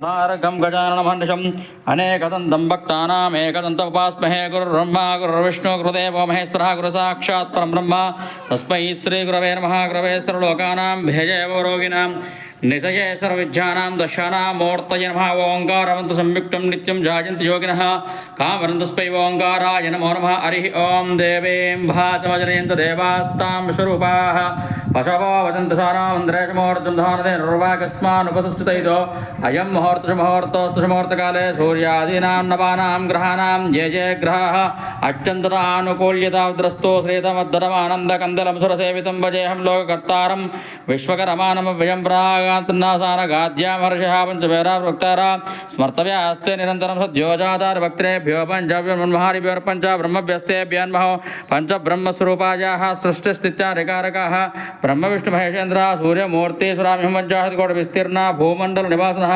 नारकं गजाननमहर्निशम् अनेकदन्तं भक्तानामेकदन्तमुपास्महे गुरुर्ब्रह्मा गुरुर्विष्णु गुरुदेवो महेश्वरः गुरुसाक्षात् परं ब्रह्म तस्मै श्रीगुरवे नमः गुरवे सर्वलोकानां भेजयवो रोगिणां निधये सर्वविद्यानां दशानां मूर्तये नमः ओङ्कारवन्तु संयुक्तं नित्यं जायन्ति योगिनः कामवन्तस्मै ओङ्काराय नमो नमः हरिः ॐ देवीं भाचमजनयन्त देवास्तां स्वरूपाः पशवो वदन्त सारामन्त्रेशमोर्जं धानते निर्वाकस्मानुपसस्थितैतो अयं मुहूर्तोऽस्तु सूर्यादीनां नवानां ग्रहाणां ये ग्रहाः अत्यन्तदानुकूल्यताद्रस्तो श्रीतमद्धरमानन्दकन्दलं सुरसेवितं भजेऽहं लोककर्तारं विश्वकर्माणमव्ययं प्रागान्तनासानगाद्यां हर्षः पञ्चवेरा वक्तारा स्मर्तव्यास्ते निरन्तरं सद्योजातार्भक्त्रेभ्यो पञ्चव्यन्महारिभ्योर्पञ्च ब्रह्मभ्यस्तेभ्यन्महो पञ्चब्रह्मस्वरूपायाः सृष्टिस्थित्यादिकारकाः ब्रह्मविष्णुमहेशेन्द्र सूर्यमूर्ति सुरामिहं पञ्चाशत्कोटिविस्तीर्णा भूमण्डलनिवासिनः